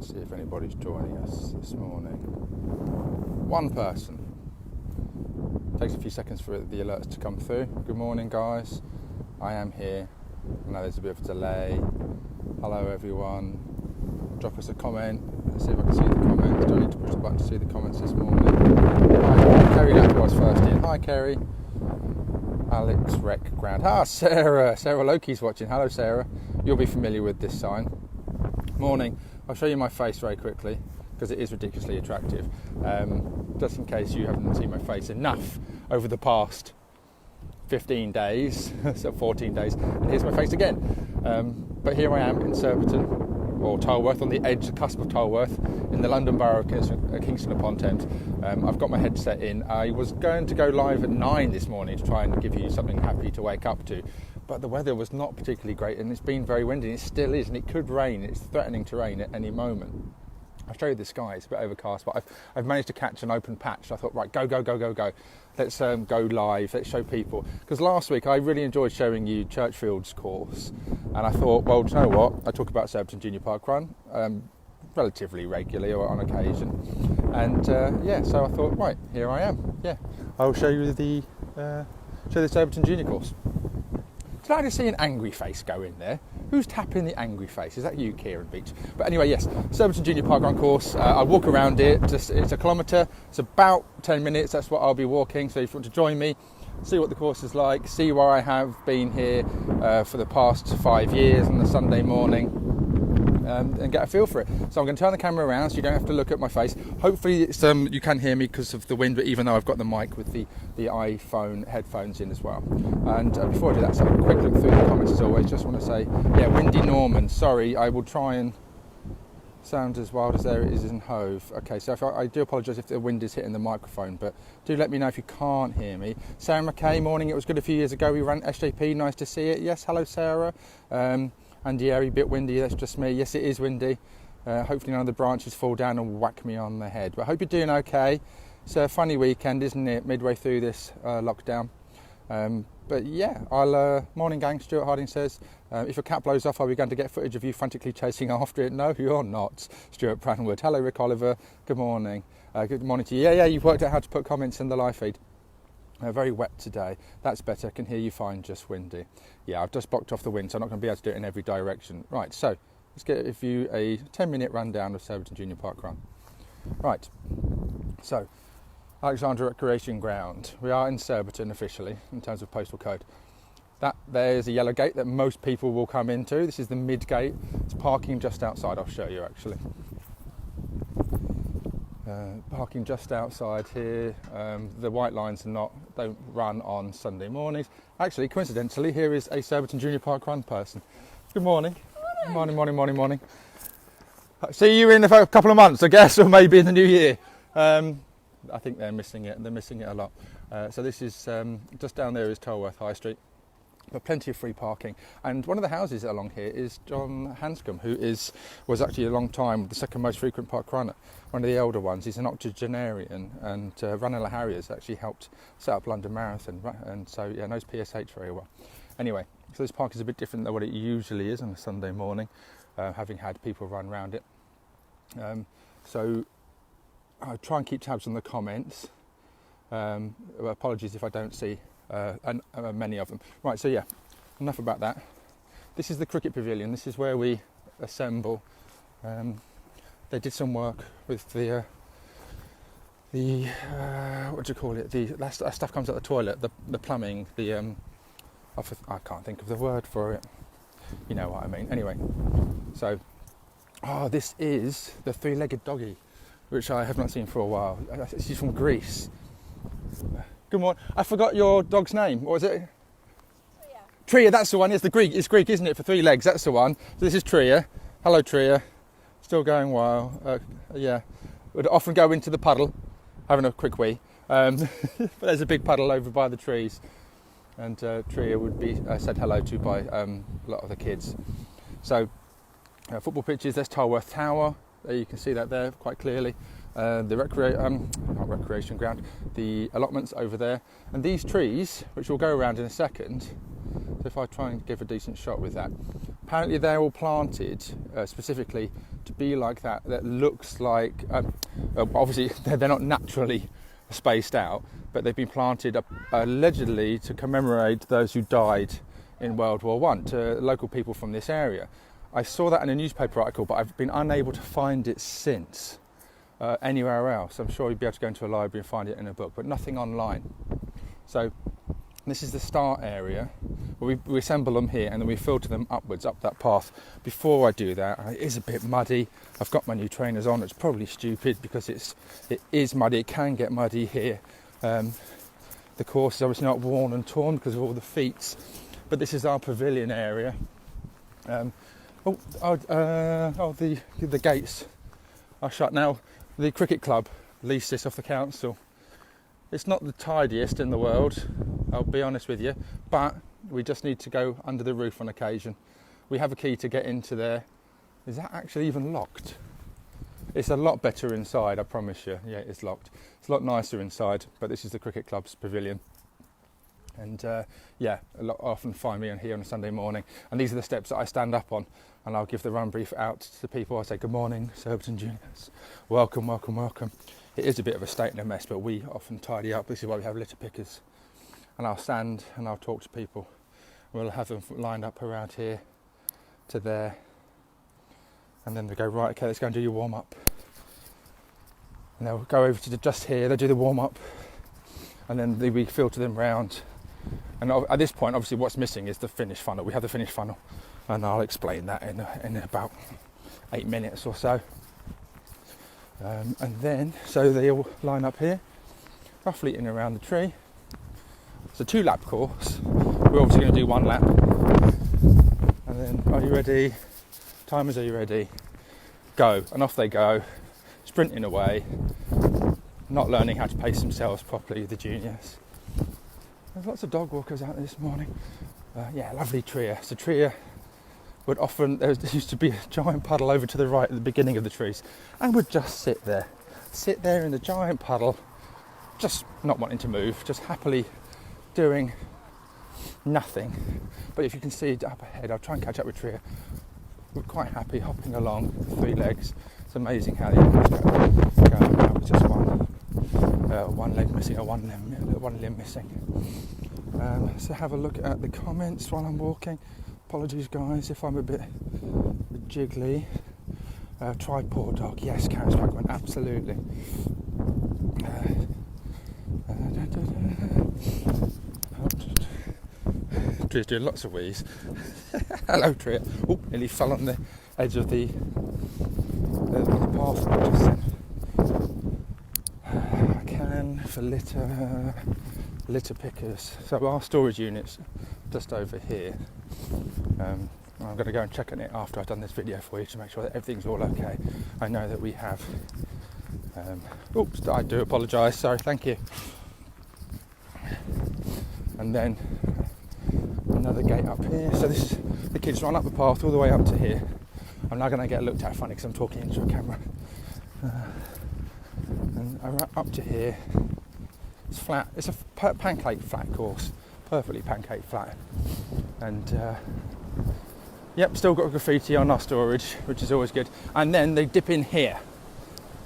See if anybody's joining us this morning. One person. Takes a few seconds for the alerts to come through. Good morning, guys. I am here. I know there's a bit of a delay. Hello, everyone. Drop us a comment. Let's see if I can see the comments. Do I need to push the button to see the comments this morning? Hi, Kerry Lappy was first in. Hi, Kerry. Alex Rec Ground. Ah, Sarah. Sarah Loki's watching. Hello, Sarah. You'll be familiar with this sign. Morning. I'll show you my face very quickly because it is ridiculously attractive. Just in case you haven't seen my face enough over the past 15 days, so 14 days, and here's my face again. But here I am in Surbiton, or Tolworth, on the edge, the cusp of Tolworth, in the London Borough of Kingston upon Thames. I've got my headset in. I was going to go live at 9 this morning to try and give you something happy to wake up to, but the weather was not particularly great, and it's been very windy, and it still is, and it could rain. It's threatening to rain at any moment. I'll show you the sky. It's a bit overcast, but I've managed to catch an open patch. I thought, right, go. Let's go live. Let's show people. Because last week I really enjoyed showing you Churchfield's course, and I thought, well, do you know what? I talk about Surbiton Junior Parkrun relatively regularly or on occasion, and so I thought, right, here I am. Yeah, I will show you the Surbiton Junior course. Did I just see an angry face go in there? Who's tapping the angry face? Is that you, Kieran Beach? But anyway, yes, Surbiton Junior Parkrun course. I walk around it. It's a kilometre. It's about 10 minutes. That's what I'll be walking. So if you want to join me, see what the course is like, see where I have been here for the past 5 years on a Sunday morning, and get a feel for it. So I'm going to turn the camera around so you don't have to look at my face. Hopefully you can hear me because of the wind, but even though I've got the mic with the iPhone headphones in as well. And before I do that, so a quick look through the comments as always. Just want to say, yeah, windy Norman. Sorry, I will try and sound as wild as there is in Hove. Okay, so I do apologise if the wind is hitting the microphone, but do let me know if you can't hear me. Sarah McKay, morning. It was good a few years ago. We ran SJP. Nice to see it. Yes, hello, Sarah. And yeah, a bit windy, that's just me. Yes, it is windy. Hopefully none of the branches fall down and whack me on the head. But I hope you're doing okay. It's a funny weekend, isn't it? Midway through this lockdown. But yeah, morning gang, Stuart Harding says, if your cat blows off, are we going to get footage of you frantically chasing after it? No, you're not, Stuart Branwood. Hello, Rick Oliver. Good morning. Good morning to you. Yeah, you've worked out how to put comments in the live feed. Very wet today. That's better. I can hear you fine, just windy. Yeah, I've just blocked off the wind, so I'm not going to be able to do it in every direction. Right, so let's give you a 10-minute rundown of Surbiton Junior Parkrun. Right, so Alexandra Recreation Ground. We are in Surbiton officially in terms of postal code. There's a yellow gate that most people will come into. This is the mid gate. It's parking just outside. I'll show you actually. Parking just outside here. The white lines don't run on Sunday mornings. Actually, coincidentally, here is a Surbiton Junior Parkrun person. Good morning. Morning. See you in a couple of months, I guess, or maybe in the new year. I think they're missing it. They're missing it a lot. So this is just down there is Tolworth High Street. But plenty of free parking, and one of the houses along here is John Hanscom, who was actually a long time the second most frequent parkrunner, one of the elder ones. He's an octogenarian, and Ranella Harriers actually helped set up London Marathon, and so yeah, knows PSH very well. Anyway, so this park is a bit different than what it usually is on a Sunday morning, having had people run around it. So I'll try and keep tabs on the comments. Apologies if I don't see many of them. Right, so yeah, enough about that. This is the cricket pavilion. This is where we assemble. They did some work with the what do you call it? That stuff comes out the toilet. The plumbing. I can't think of the word for it. You know what I mean. Anyway, so this is the three-legged doggy, which I have not seen for a while. She's from Greece. Good morning. I forgot your dog's name. What was it? Tria, that's the one. It's Greek, isn't it? For 3 legs, that's the one. So this is Tria. Hello, Tria. Still going well. Yeah. Would often go into the puddle, having a quick wee. But there's a big puddle over by the trees. And Tria would be said hello to by a lot of the kids. So, football pitches, there's Tolworth Tower. There you can see that there quite clearly. The recreation ground, the allotments over there, and these trees, which we'll go around in a second. So if I try and give a decent shot with that, Apparently they're all planted specifically to be like that. That looks like, obviously they're not naturally spaced out, but they've been planted allegedly to commemorate those who died in World War I, to local people from this area. I saw that in a newspaper article, but I've been unable to find it since anywhere else. I'm sure you'd be able to go into a library and find it in a book, but nothing online. So this is the start area. We assemble them here and then we filter them upwards up that path. Before I do that, it is a bit muddy. I've got my new trainers on. It's probably stupid because it is muddy. It can get muddy here. The course is obviously not worn and torn because of all the feet, but this is our pavilion area. The gates are shut now. The cricket club leased this off the council. It's not the tidiest in the world, I'll be honest with you, but we just need to go under the roof on occasion. We have a key to get into there. Is that actually even locked? It's a lot better inside, I promise you. Yeah, it's locked. It's a lot nicer inside, but this is the cricket club's pavilion. And often find me on here on a Sunday morning. And these are the steps that I stand up on. And I'll give the run brief out to people. I say, good morning, Surbiton juniors. Welcome, welcome, welcome. It is a bit of a state and a mess, but we often tidy up. This is why we have litter pickers. And I'll stand and I'll talk to people. We'll have them lined up around here to there. And then they go, right, okay, let's go and do your warm-up. And they'll go over to just here, they'll do the warm-up. And then we filter them round. And at this point, obviously, what's missing is the finish funnel. We have the finish funnel, and I'll explain that in about 8 minutes or so. And then, so they all line up here, roughly in and around the tree. It's a 2-lap course. We're obviously going to do 1 lap. And then, are you ready? Timers, are you ready? Go. And off they go, sprinting away, not learning how to pace themselves properly, the juniors. There's lots of dog walkers out there this morning. Lovely tree. So tree would often, there used to be a giant puddle over to the right at the beginning of the trees, and would just sit there in the giant puddle, just not wanting to move, just happily doing nothing. But if you can see up ahead, I'll try and catch up with Tria. We're quite happy hopping along with 3 legs. It's amazing how the animals go now with just one leg missing or one limb missing. So have a look at the comments while I'm walking. Apologies guys if I'm a bit jiggly. Try poor dog. Yes, Karen's parkrun, absolutely. Tria's doing lots of wheeze. Hello Tria. Oh, nearly fell on the edge of the path just then. I can for litter pickers. So our storage unit's just over here. I'm going to go and check on it after I've done this video for you to make sure that everything's all okay. I know that we have. Oops, I do apologise. Sorry, thank you. And then another gate up here. So this, the kids run up the path all the way up to here. I'm now going to get looked at funny because I'm talking into a camera. And up to here. It's flat. It's a pancake flat course. Perfectly pancake flat. And yep, still got graffiti on our storage, which is always good. And then they dip in here.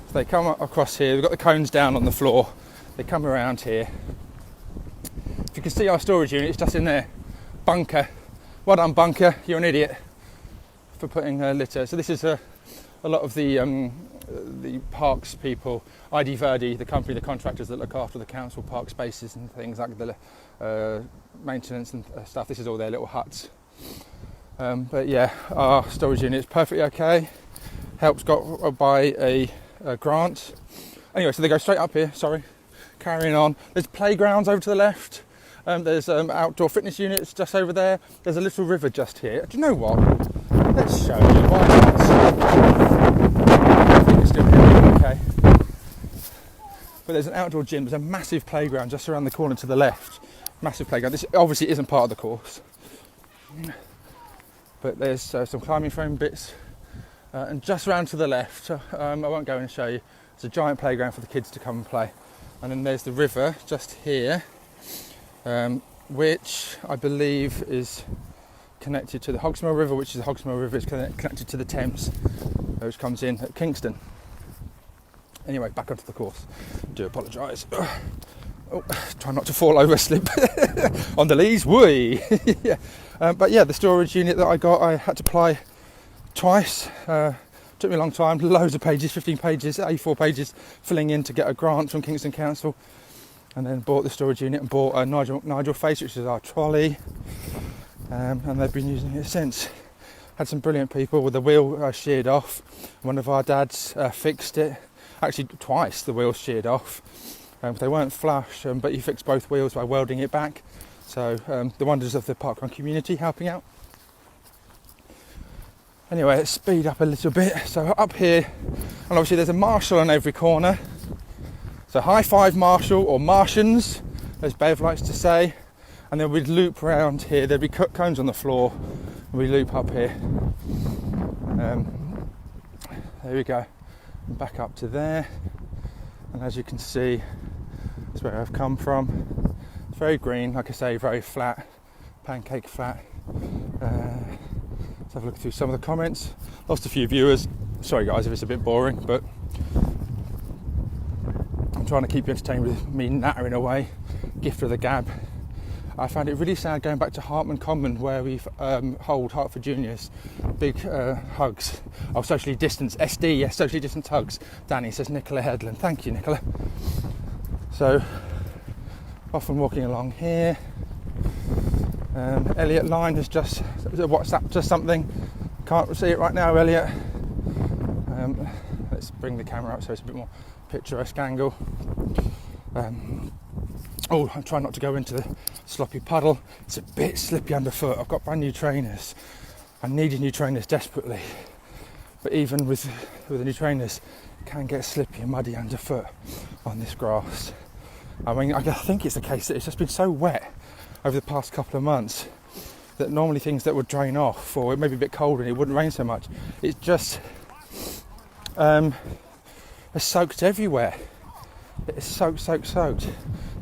So they come across here. They've got the cones down on the floor. They come around here. If you can see our storage unit, it's just in there. Bunker. Well done, bunker. You're an idiot for putting litter. So this is a lot of the parks people, ID Verdi, the company, the contractors that look after the council park spaces and things like the maintenance and stuff. This is all their little huts. But yeah, our storage unit is perfectly okay. Help's got by a grant. Anyway, so they go straight up here. Sorry, carrying on. There's playgrounds over to the left. There's outdoor fitness units just over there. There's a little river just here. Do you know what? Let's show you. Why not? I think it's still here. Okay. But there's an outdoor gym. There's a massive playground just around the corner to the left. Massive playground. This obviously isn't part of the course. But there's some climbing frame bits. And just round to the left, I won't go and show you. There's a giant playground for the kids to come and play. And then there's the river just here. Which I believe is connected to the Hogsmill River, which is the Hogsmill River is connected to the Thames, which comes in at Kingston. Anyway, back onto the course. Do apologise. Oh, try not to fall over, slip on the lees. Whee! Yeah. But yeah, the storage unit that I got, I had to apply twice. Took me a long time, loads of pages, 15 pages, A4 pages, filling in to get a grant from Kingston Council. And then bought the storage unit and bought a Nigel Face, which is our trolley. And they've been using it since. Had some brilliant people with the wheel sheared off. One of our dads fixed it. Actually, twice the wheels sheared off. They weren't flush, but he fixed both wheels by welding it back. So the wonders of the parkrun community helping out. Anyway, let's speed up a little bit. So up here, and obviously there's a marshal on every corner. So high five Marshall, or Martians, as Bev likes to say. And then we'd loop around here. There'd be cones on the floor. And we loop up here. There we go. And back up to there. And as you can see, that's where I've come from. It's very green, like I say, very flat, pancake flat. Let's have a look through some of the comments. Lost a few viewers. Sorry guys if it's a bit boring, but I'm trying to keep you entertained with me nattering away. Gift of the gab. I found it really sad going back to Hartman Common, where we hold Hertford Juniors. Big hugs. Oh, socially distanced. SD, yes, socially distanced hugs. Danny says Nicola Headland. Thank you, Nicola. So, often walking along here. Elliot Line has just WhatsApped just something. Can't see it right now, Elliot. Let's bring the camera up so it's a bit more picturesque angle. I'm trying not to go into the sloppy puddle. It's a bit slippy underfoot. I've got brand new trainers. I needed new trainers desperately. But even with the new trainers, it can get slippy and muddy underfoot on this grass. I mean, I think it's the case that it's just been so wet over the past couple of months that normally things that would drain off, or it may be a bit colder and it wouldn't rain so much, it's just it's soaked everywhere. It's soaked.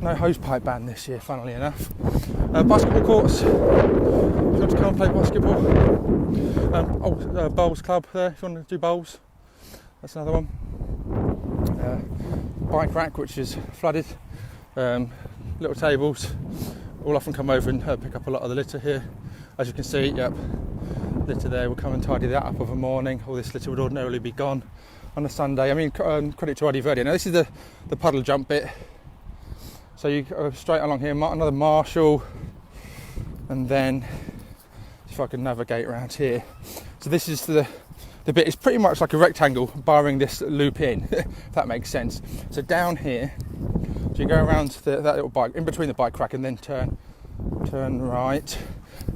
No hosepipe ban this year, funnily enough. Basketball courts. If you want to come and play basketball. Bowls club there, if you want to do bowls. That's another one. Bike rack, which is flooded. Little tables. We'll often come over and pick up a lot of the litter here. As you can see, yep, litter there. We'll come and tidy that up of a morning. All this litter would ordinarily be gone on a Sunday. I mean, credit to Adi Verdi. Now this is the puddle jump bit. So you go straight along here, another Marshall, and then if I can navigate around here. So this is the bit. It's pretty much like a rectangle, barring this loop in, if that makes sense. So down here, so you go around that little bike, in between the bike rack, and then turn right,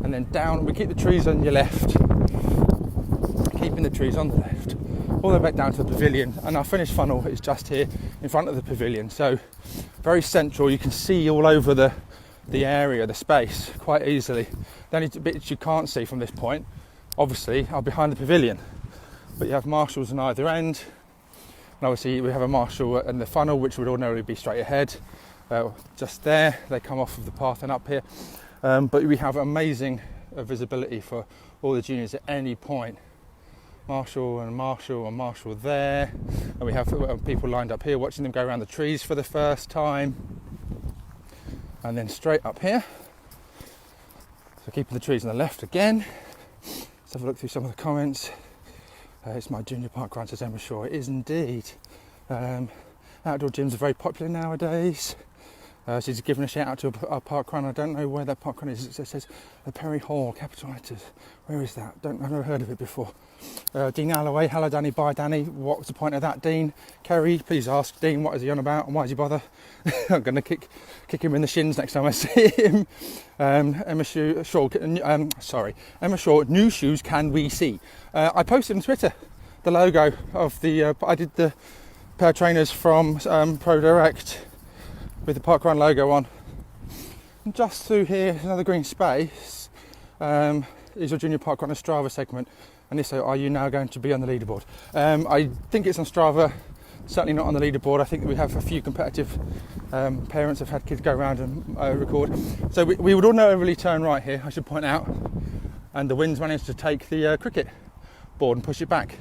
and then down. We keep the trees on your left, keeping the trees on the left, all the way back down to the pavilion, and our finish funnel is just here in front of the pavilion. So very central. You can see all over the area, the space, quite easily. The only bits you can't see from this point, obviously, are behind the pavilion. But you have marshals on either end, and obviously we have a marshal in the funnel, which would ordinarily be straight ahead, just there. They come off of the path and up here, but we have amazing visibility for all the juniors at any point. Marshal and Marshal there, and we have people lined up here watching them go around the trees for the first time, and then straight up here. So keeping the trees on the left again. Let's have a look through some of the comments. It's my junior parkrun, says Emma Shaw. It is indeed. Outdoor gyms are very popular nowadays. She's giving a shout out to a parkrun. I don't know where that parkrun is. It says the Perry Hall, capital letters. Where is that? I've never heard of it before. Dean Alloway, hello Danny, bye Danny. What's the point of that, Dean? Kerry, please ask Dean what is he on about and why does he bother? I'm going to kick him in the shins next time I see him. Emma Shaw, new shoes can we see? I posted on Twitter the logo of the. I did the pair of trainers from Pro Direct with the parkrun logo on. And just through here, another green space, is your junior parkrun Strava segment. And if so, are you now going to be on the leaderboard? I think it's on Strava, certainly not on the leaderboard. I think that we have a few competitive parents have had kids go around and record. So we would ordinarily turn right here, I should point out. and the wind's managed to take the cricket board and push it back.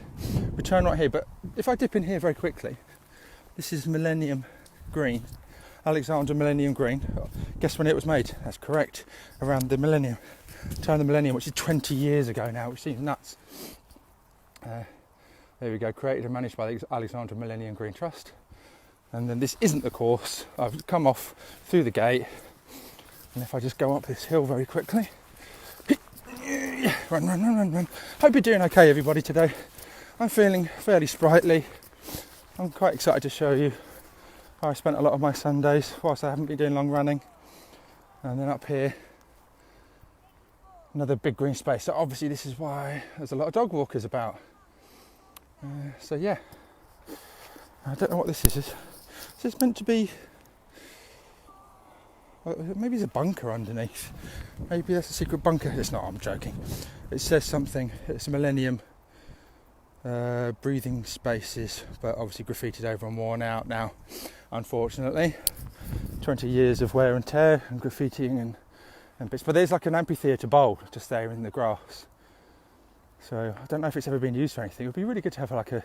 We turn right here, but if I dip in here very quickly, this is Millennium Green, Alexander Millennium Green. Guess when it was made? That's correct, around the millennium, turn of the millennium, which is 20 years ago now, which seems nuts. There we go, created and managed by the Alexander Millennium Green Trust. And then this isn't the course. I've come off through the gate, and if I just go up this hill very quickly, run. Hope you're doing okay, everybody, today. I'm feeling fairly sprightly. I'm quite excited to show you how I spent a lot of my Sundays whilst I haven't been doing long running. And then up here, another big green space. So obviously this is why there's a lot of dog walkers about. So yeah, I don't know what this is. Is this meant to be, well, maybe there's a bunker underneath. Maybe that's a secret bunker. It's not, I'm joking. It says something, it's a millennium breathing spaces, but obviously graffitied over and worn out now, unfortunately. 20 years of wear and tear and graffitiing and bits. But there's like an amphitheatre bowl just there in the grass. So I don't know if it's ever been used for anything. It would be really good to have like an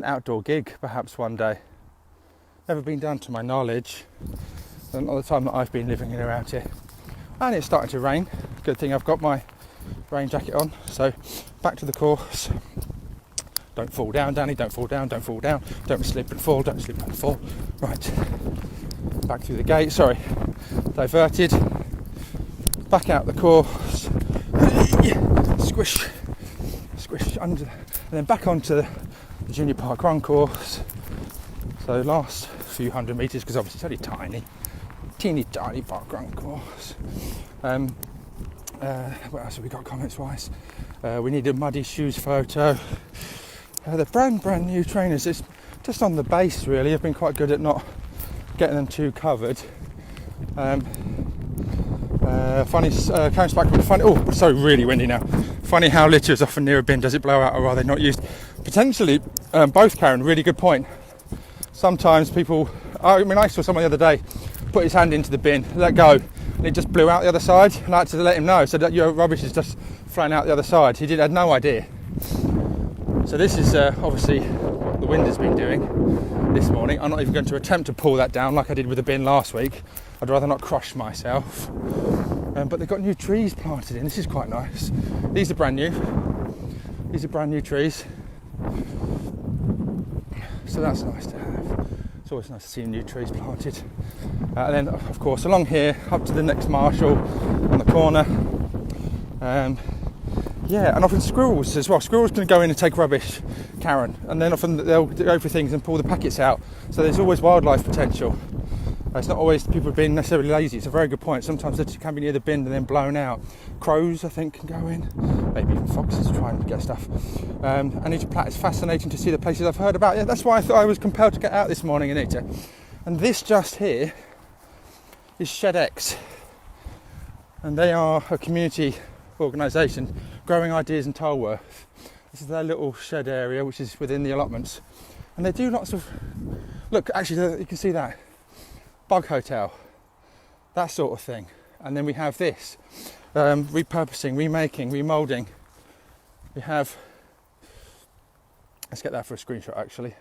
outdoor gig perhaps one day. Never been done to my knowledge. Not the time that I've been living in around here. And it's starting to rain. Good thing I've got my rain jacket on. So back to the course. Don't fall down, Danny, don't fall down. Don't slip and fall, Right, back through the gate, sorry. Diverted. Back out the course. Squish under, and then back onto the junior park run course. So last few hundred metres, because obviously it's only teeny tiny park run course. What else have we got comments wise? We need a muddy shoes photo. They're brand new trainers. It's just on the base really. I've been quite good at not getting them too covered. Funny, comes back with funny. Oh, it's so really windy now. Funny how litter is often near a bin. Does it blow out or are they not used? Potentially both, Karen. Really good point. Sometimes people. I saw someone the other day put his hand into the bin, let go, and it just blew out the other side. And I had to let him know so that your rubbish is just flying out the other side. He had no idea. So this is obviously what the wind has been doing this morning. I'm not even going to attempt to pull that down like I did with the bin last week. I'd rather not crush myself. But they've got new trees planted in. This is quite nice. These are brand new. These are brand new trees. So that's nice to have. It's always nice to see new trees planted. And then, of course, along here, up to the next marshal on the corner. Yeah, and often squirrels as well. Squirrels can go in and take rubbish, Karen, and then often they'll go for things and pull the packets out. So there's always wildlife potential. It's not always people being necessarily lazy. It's a very good point. Sometimes they can be near the bin and then blown out. Crows, I think, can go in. Maybe even foxes try and get stuff. Anita Platt, it's fascinating to see the places I've heard about. Yeah, that's why I thought I was compelled to get out this morning, Anita. And this just here is Shed X. And they are a community organisation, Growing Ideas in Tolworth. This is their little shed area, which is within the allotments. And they do lots of... Look, actually, you can see that. Bug hotel, that sort of thing. And then we have this, repurposing, remaking, remoulding. We have, let's get that for a screenshot actually.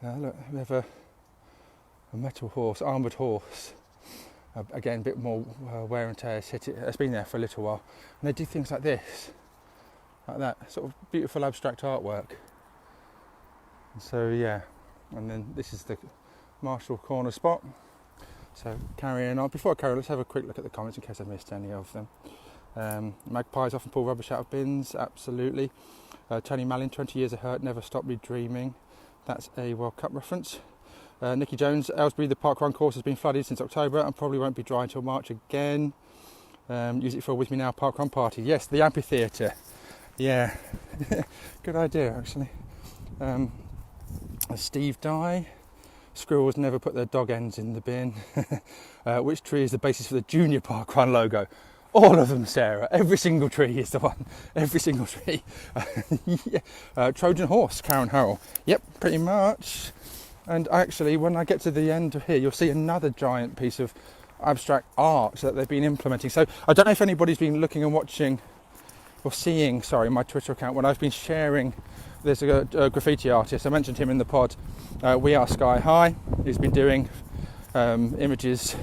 Look, we have a metal horse, armoured horse. Again, a bit more wear and tear. It's been there for a little while. And they do things like this, like that, sort of beautiful abstract artwork. And so yeah, and then this is the Marshall corner spot. So carrying on. Before I carry on, let's have a quick look at the comments in case I missed any of them. Magpies often pull rubbish out of bins, absolutely. Tony Mallin, 20 years of hurt, never stopped me dreaming. That's a World Cup reference. Nikki Jones, Aylesbury, the park run course has been flooded since October and probably won't be dry until March again. Use it for a With Me Now park run party. Yes, the amphitheatre. Yeah, good idea actually. Steve Dye. Squirrels never put their dog ends in the bin. Which tree is the basis for the junior park run logo? All of them, Sarah. Every single tree is the one. Every single tree. Yeah. Trojan horse, Karen Harrell. Yep, pretty much. And actually, when I get to the end of here, you'll see another giant piece of abstract art that they've been implementing. So I don't know if anybody's been looking and watching or seeing, sorry, my Twitter account when I've been sharing. There's a graffiti artist, I mentioned him in the pod, We Are Sky High. He's been doing images.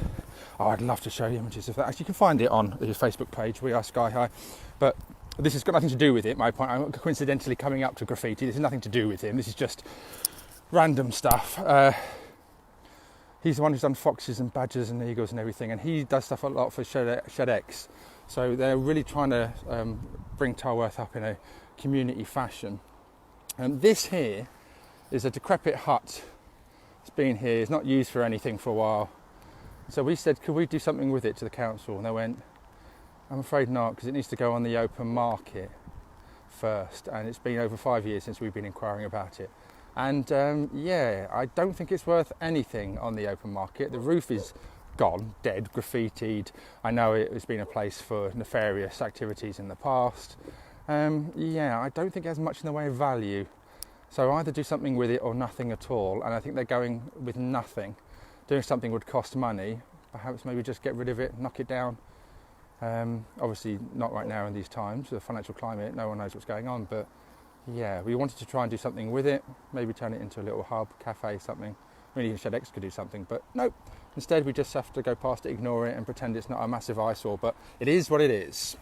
Oh, I'd love to show you images of that. Actually, you can find it on his Facebook page, We Are Sky High. But this has got nothing to do with it, my point. I'm coincidentally coming up to graffiti. This has nothing to do with him. This is just random stuff. He's the one who's done foxes and badgers and eagles and everything, and he does stuff a lot for ShedX. So they're really trying to bring Tarworth up in a community fashion. And this here is a decrepit hut. It's been here, it's not used for anything for a while. So we said, could we do something with it to the council? And they went, I'm afraid not, because it needs to go on the open market first. And it's been over 5 years since we've been inquiring about it. And yeah, I don't think it's worth anything on the open market. The roof is gone, dead, graffitied. I know it has been a place for nefarious activities in the past. Yeah, I don't think it has much in the way of value. So either do something with it or nothing at all. And I think they're going with nothing. Doing something would cost money. Perhaps maybe just get rid of it, knock it down. Obviously not right now in these times, the financial climate, no one knows what's going on. But yeah, we wanted to try and do something with it. Maybe turn it into a little hub, cafe, something. I mean, even ShedX could do something, but nope. Instead, we just have to go past it, ignore it, and pretend it's not a massive eyesore. But it is what it is.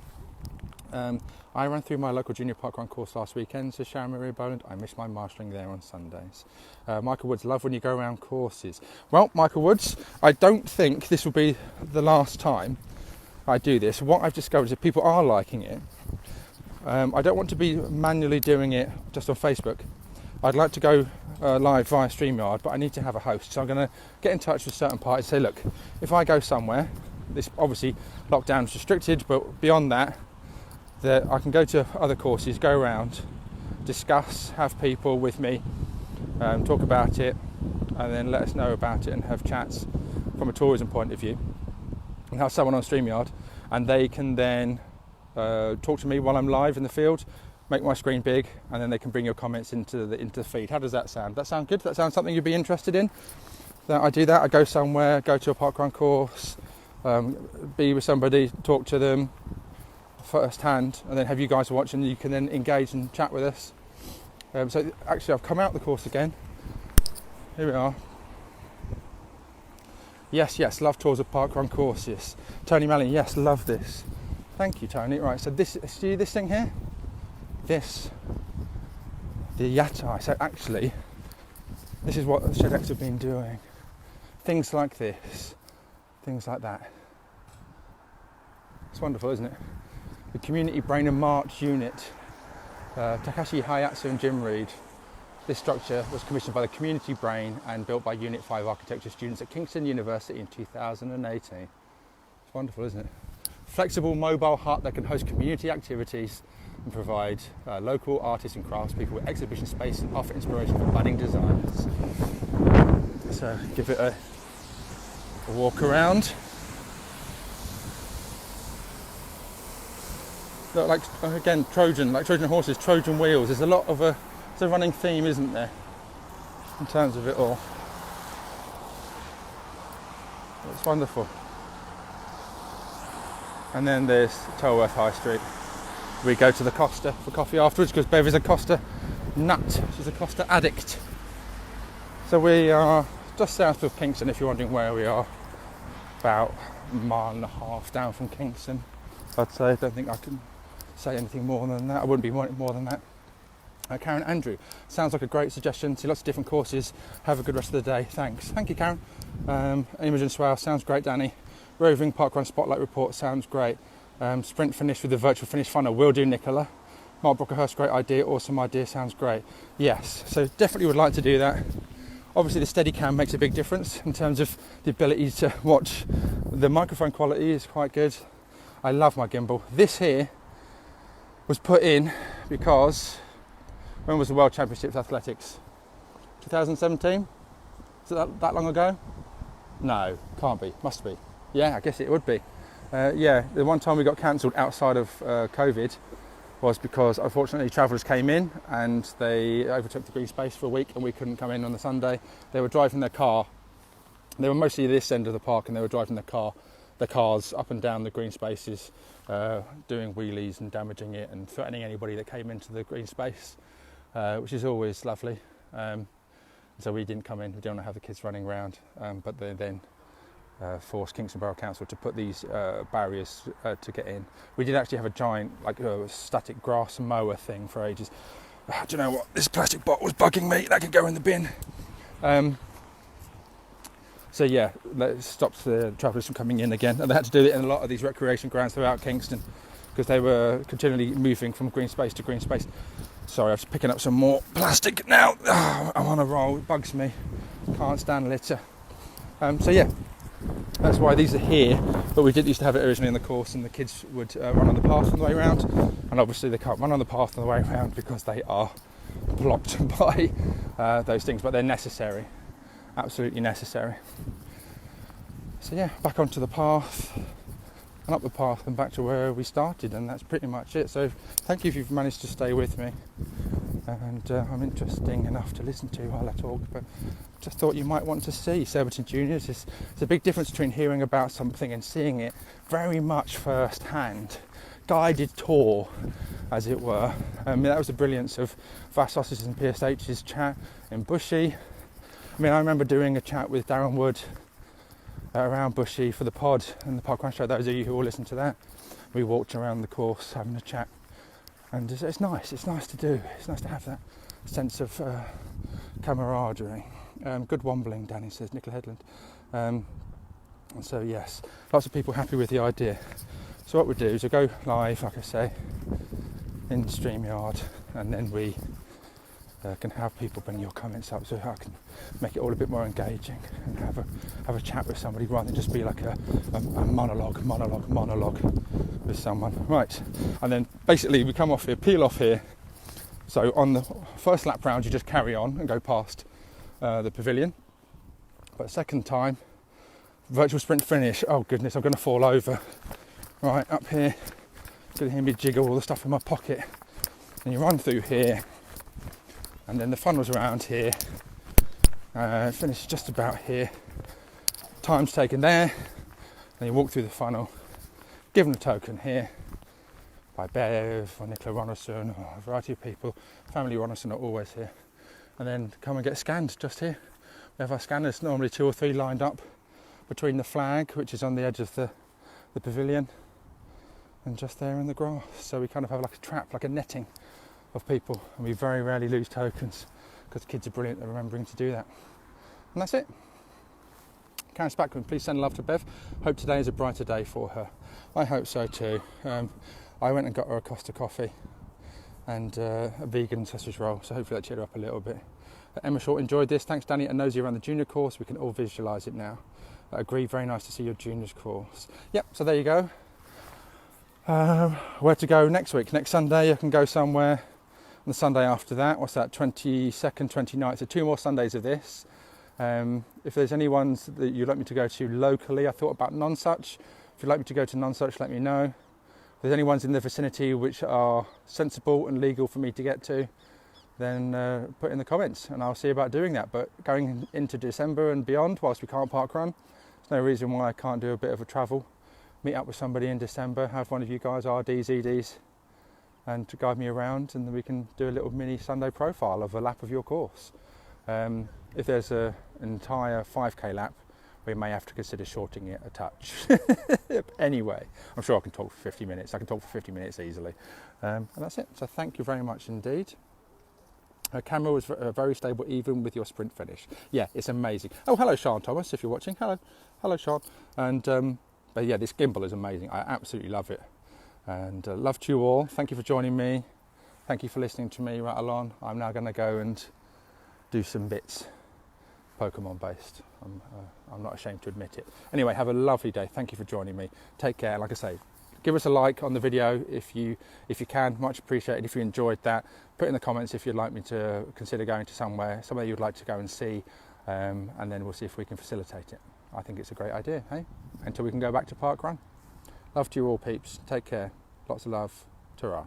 I ran through my local junior parkrun course last weekend, so Sharon Maria Boland, I miss my marshalling there on Sundays. Michael Woods, love when you go around courses. Well, Michael Woods, I don't think this will be the last time I do this. What I've discovered is that people are liking it. I don't want to be manually doing it just on Facebook. I'd like to go live via StreamYard, but I need to have a host. So I'm going to get in touch with certain parties and say, look, if I go somewhere, this obviously lockdown's restricted, but beyond that, that I can go to other courses, go around, discuss, have people with me, talk about it, and then let us know about it and have chats from a tourism point of view. And have someone on StreamYard, and they can then talk to me while I'm live in the field, make my screen big, and then they can bring your comments into the feed. How does that sound? That sound good? That sounds something you'd be interested in? That I do that, I go somewhere, go to a parkrun course, be with somebody, talk to them first hand, and then have you guys watch, and you can then engage and chat with us. So actually I've come out the course again. Here we are. Yes, love tours of parkrun courses. Tony Malley, yes, love this. Thank you, Tony. Right, so see this thing here? This, the Yatai. So actually, this is what ShedX have been doing. Things like this, things like that. It's wonderful, isn't it? The Community Brain and March Unit, Takashi Hayatsu and Jim Reed. This structure was commissioned by the Community Brain and built by Unit 5 architecture students at Kingston University in 2018. It's wonderful, isn't it? Flexible mobile hut that can host community activities and provide local artists and craftspeople with exhibition space and offer inspiration for budding designers. So give it a walk around. Look, like again, Trojan horses, Trojan wheels. There's a lot of it's a running theme, isn't there, in terms of it all. It's wonderful. And then there's Tarworth High Street. We go to the Costa for coffee afterwards because Bev is a Costa nut. She's a Costa addict. So we are just south of Kingston, if you're wondering where we are. About a mile and a half down from Kingston, I'd say. I don't think I can say anything more than that. I wouldn't be more than that. Karen Andrew, sounds like a great suggestion. See lots of different courses. Have a good rest of the day. Thanks. Thank you, Karen. Imogen Swale, sounds great, Danny. Roving Parkrun Spotlight Report, sounds great. Sprint finish with the virtual finish funnel, will do, Nicola. Mark Brockerhurst, great idea, awesome idea, sounds great. Yes, so definitely would like to do that. Obviously the Steadicam makes a big difference in terms of the ability to watch. The microphone quality is quite good. I love my gimbal. This here was put in because, when was the World Championships Athletics? 2017? Is it that long ago? No, can't be, must be. Yeah, I guess it would be. Yeah, the one time we got cancelled outside of COVID was because unfortunately travellers came in and they overtook the green space for a week and we couldn't come in on the Sunday. They were driving their car. They were mostly this end of the park and they were driving their car the cars up and down the green spaces, doing wheelies and damaging it and threatening anybody that came into the green space, which is always lovely. So we didn't come in, we didn't want to have the kids running around, but they then forced Kingston Borough Council to put these barriers to get in. We did actually have a giant static grass mower thing for ages. Do you know what? This plastic bottle was bugging me. That could go in the bin. So yeah, that stops the travellers from coming in again. And they had to do it in a lot of these recreation grounds throughout Kingston because they were continually moving from green space to green space. Sorry, I'm just picking up some more plastic now. Oh, I'm on a roll, it bugs me. Can't stand litter. So yeah, that's why these are here. But we did used to have it originally in the course, and the kids would run on the path on the way around. And obviously they can't run on the path on the way around because they are blocked by those things. But they're necessary, absolutely necessary. So yeah, back onto the path and up the path and back to where we started, and that's pretty much it. So thank you if you've managed to stay with me, and I'm interesting enough to listen to while I talk, but just thought you might want to see Surbiton Juniors. It's a big difference between hearing about something and seeing it very much first hand, guided tour as it were. I mean, that was the brilliance of Fast Sausages and PSH's chat in Bushy. I mean, I remember doing a chat with Darren Wood around Bushy for the pod and the parkrun show. Those of you who all listen to that, we walked around the course having a chat, and it's nice to do. It's nice to have that sense of camaraderie. Good wombling, Danny says, Nicola Headland. And so yes, lots of people happy with the idea. So what we do is we go live, like I say, in StreamYard, and then we can have people bring your comments up, so I can make it all a bit more engaging and have a chat with somebody rather than just be like a monologue with someone. Right, and then basically we come off here, peel off here. So on the first lap round you just carry on and go past the pavilion, but second time, virtual sprint finish. Oh goodness, I'm going to fall over. Right, up here, you can hear me jiggle all the stuff in my pocket, and you run through here. And then the fun was around here, finished just about here, time's taken there, then you walk through the funnel, given a token here by Bev or Nicola Ronaldson or a variety of people. Family Ronaldson are always here, and then come and get scanned just here. We have our scanners, normally 2 or 3 lined up between the flag, which is on the edge of the pavilion, and just there in the grass. So we kind of have like a trap, like a netting of people, and we very rarely lose tokens because kids are brilliant at remembering to do that. And that's it. Karen Spackman, please send love to Bev. Hope today is a brighter day for her. I hope so too. I went and got her a Costa coffee and a vegan sausage roll, so hopefully that cheered her up a little bit. Emma Short enjoyed this. Thanks Danny and Nosy around the junior course. We can all visualise it now. I agree, very nice to see your juniors course. Yep, so there you go. Where to go next week? Next Sunday I can go somewhere. On the Sunday after that, what's that, 22nd, 29th, so 2 more Sundays of this. If there's any ones that you'd like me to go to locally, I thought about Nonsuch. If you'd like me to go to Nonsuch, let me know. If there's any ones in the vicinity which are sensible and legal for me to get to, then put in the comments and I'll see about doing that. But going into December and beyond, whilst we can't parkrun, there's no reason why I can't do a bit of a travel. Meet up with somebody in December, have one of you guys RDs, EDs, and to guide me around, and then we can do a little mini Sunday profile of a lap of your course. If there's an entire 5k lap, we may have to consider shorting it a touch. Anyway, I'm sure I can talk for 50 minutes. I can talk for 50 minutes easily. And that's it. So thank you very much indeed. Her camera was very stable even with your sprint finish. Yeah, it's amazing. Oh, hello Sean Thomas, if you're watching. Hello Sean. And but yeah, this gimbal is amazing. I absolutely love it. And love to you all. Thank you for joining me. Thank you for listening to me rattle on. I'm now going to go and do some bits Pokemon based. I'm not ashamed to admit it. Anyway, have a lovely day. Thank you for joining me. Take care. Like I say, give us a like on the video if you can. Much appreciated. If you enjoyed that, put in the comments if you'd like me to consider going to somewhere you'd like to go and see, and then we'll see if we can facilitate it. I think it's a great idea, hey? Until we can go back to parkrun. Love to you all, peeps. Take care. Lots of love. Ta-ra.